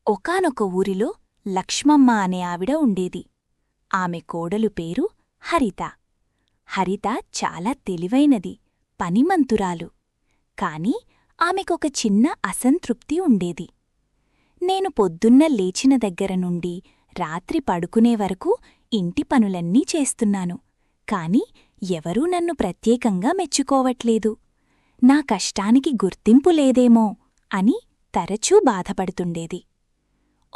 ఒకానొక ఊరిలో లక్ష్మమ్మ అనే ఆవిడ ఉండేది. ఆమె కోడలు పేరు హరిత. హరిత చాలా తెలివైనది, పనిమంతురాలు. కాని ఆమెకొక చిన్న అసంతృప్తి ఉండేది. నేను పొద్దున్న లేచిన దగ్గర నుండి రాత్రి పడుకునే వరకు ఇంటి పనులన్నీ చేస్తున్నాను, కాని ఎవరూ నన్ను ప్రత్యేకంగా మెచ్చుకోవట్లేదు. నా కష్టానికి గుర్తింపు లేదేమో అని తరచూ బాధపడుతుండేది.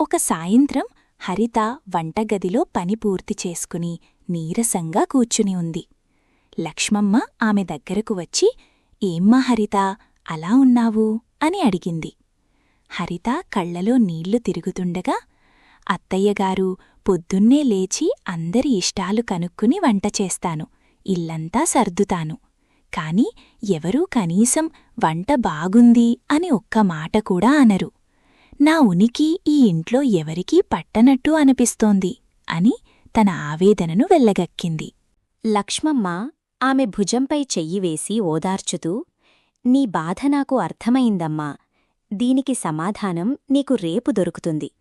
ఒక సాయంత్రం హరిత వంటగదిలో పని పూర్తి చేసుకుని నీరసంగా కూర్చుని ఉంది. లక్ష్మమ్మ ఆమె దగ్గరకు వచ్చి, "ఏమ్మా హరిత, అలా ఉన్నావు?" అని అడిగింది. హరిత కళ్లలో నీళ్లు తిరుగుతుండగా, "అత్తయ్యగారు, పొద్దున్నే లేచి అందరి ఇష్టాలు కనుక్కుని వంట చేస్తాను, ఇల్లంతా సర్దుతాను. కాని ఎవరూ కనీసం వంట బాగుంది అని ఒక్క మాట కూడా అనరు. నా ఉనికి ఈ ఇంట్లో ఎవరికీ పట్టనట్టు అనిపిస్తోంది" అని తన ఆవేదనను వెళ్లగక్కింది. లక్ష్మమ్మ ఆమె భుజంపై చెయ్యివేసి ఓదార్చుతూ, "నీ బాధ నాకు అర్థమైందమ్మా. దీనికి సమాధానం నీకు రేపు దొరుకుతుంది.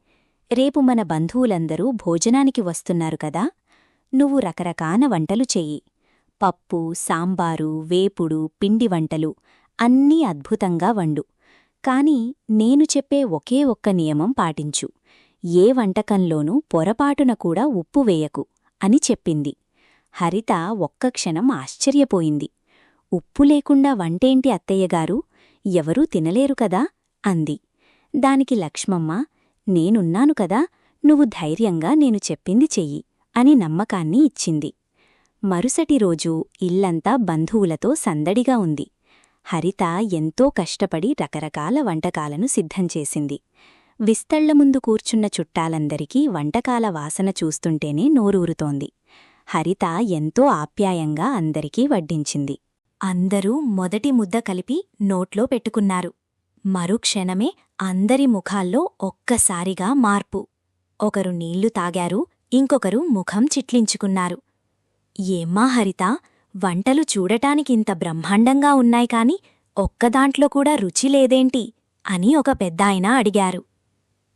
రేపు మన బంధువులందరూ భోజనానికి వస్తున్నారు కదా. నువ్వు రకరకాల వంటలు చెయ్యి. పప్పు, సాంబారు, వేపుడు, పిండి వంటలు అన్నీ అద్భుతంగా వండు. కాని నేను చెప్పే ఒకే ఒక్క నియమం పాటించు. ఏ వంటకంలోనూ పొరపాటున కూడా ఉప్పు వేయకు" అని చెప్పింది. హరిత ఒక్క క్షణం ఆశ్చర్యపోయింది. "ఉప్పు లేకుండా వంటేంటి అత్తయ్యగారు? ఎవరూ తినలేరు కదా" అంది. దానికి లక్ష్మమ్మ, "నేనున్నాను కదా, నువ్వు ధైర్యంగా నేను చెప్పింది చెయ్యి" అని నమ్మకాన్ని ఇచ్చింది. మరుసటి రోజు ఇల్లంతా బంధువులతో సందడిగా ఉంది. హరిత ఎంతో కష్టపడి రకరకాల వంటకాలను సిద్ధంచేసింది. విస్తళ్ల ముందు కూర్చున్న చుట్టాలందరికీ వంటకాల వాసన చూస్తుంటేనే నోరూరుతోంది. హరిత ఎంతో ఆప్యాయంగా అందరికీ వడ్డించింది. అందరూ మొదటి ముద్ద కలిపి నోట్లో పెట్టుకున్నారు. మరుక్షణమే అందరి ముఖాల్లో ఒక్కసారిగా మార్పు. ఒకరు నీళ్లు తాగారు, ఇంకొకరు ముఖం చిట్లించుకున్నారు. "ఏమ్మా హరిత, వంటలు చూడటానికింత బ్రహ్మాండంగా ఉన్నాయి కాని ఒక్కదాంట్లో కూడా రుచి లేదేంటి?" అని ఒక పెద్దాయన అడిగారు.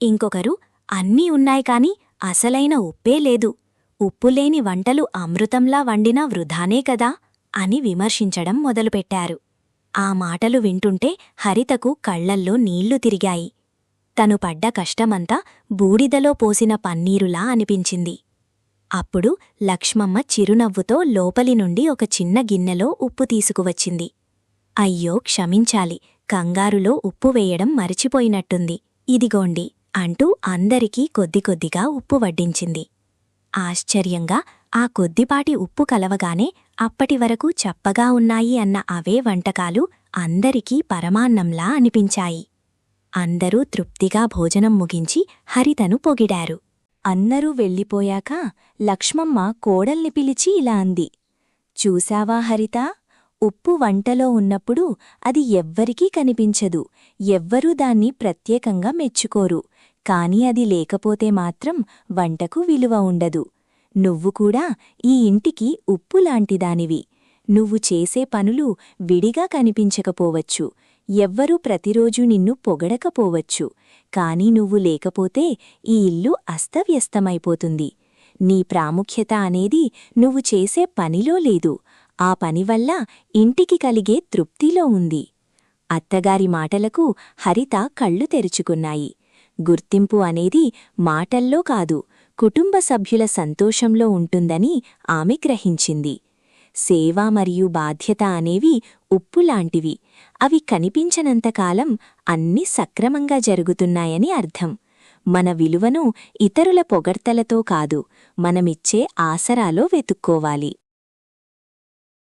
ఇంకొకరు, "అన్నీ ఉన్నాయి కాని అసలైన ఉప్పే లేదు. ఉప్పులేని వంటలు అమృతంలా వండినా వృధానే కదా" అని విమర్శించడం మొదలుపెట్టారు. ఆ మాటలు వింటుంటే హరితకు కళ్లల్లో నీళ్లు తిరిగాయి. తను పడ్డ కష్టమంతా బూడిదలో పోసిన పన్నీరులా అనిపించింది. అప్పుడు లక్ష్మమ్మ చిరునవ్వుతో లోపలి నుండి ఒక చిన్న గిన్నెలో ఉప్పు తీసుకువచ్చింది. "అయ్యో, క్షమించాలి, కంగారులో ఉప్పు వేయడం మరిచిపోయినట్టుంది. ఇదిగోండి" అంటూ అందరికీ కొద్దికొద్దిగా ఉప్పు వడ్డించింది. ఆశ్చర్యంగా ఆ కొద్దిపాటి ఉప్పు కలవగానే అప్పటివరకు చప్పగా ఉన్నాయి అన్న అవే వంటకాలు అందరికీ పరమాన్నంలా అనిపించాయి. అందరూ తృప్తిగా భోజనం ముగించి హరితను పొగిడారు. అందరూ వెళ్ళిపోయాక లక్ష్మమ్మ కోడల్ని పిలిచి ఇలా అంది, "చూశావా హరిత, ఉప్పు వంటలో ఉన్నప్పుడు అది ఎవ్వరికీ కనిపించదు, ఎవ్వరూ దాన్ని ప్రత్యేకంగా మెచ్చుకోరు. కాని అది లేకపోతే మాత్రం వంటకు విలువ ఉండదు. నువ్వు కూడా ఈ ఇంటికి ఉప్పులాంటిదానివి. నువ్వు చేసే పనులు విడిగా కనిపించకపోవచ్చు, ఎవ్వరూ ప్రతిరోజూ నిన్ను పొగడకపోవచ్చు, కాని నువ్వు లేకపోతే ఈ ఇల్లు అస్తవ్యస్తమైపోతుంది. నీ ప్రాముఖ్యత అనేది నువ్వు చేసే పనిలో లేదు, ఆ పనివల్ల ఇంటికి కలిగే తృప్తిలో ఉంది." అత్తగారి మాటలకు హరిత కళ్ళు తెరుచుకున్నాయి. గుర్తింపు అనేది మాటల్లో కాదు, కుటుంబ సభ్యుల సంతోషంలో ఉంటుందని ఆమె గ్రహించింది. సేవ మరియు బాధ్యత అనేవి ఉప్పులాంటివి. అవి కనిపించనంతకాలం అన్నీ సక్రమంగా జరుగుతున్నాయని అర్థం. మన విలువను ఇతరుల పొగడ్తలతో కాదు, మనమిచ్చే ఆసరాలో వెతుక్కోవాలి.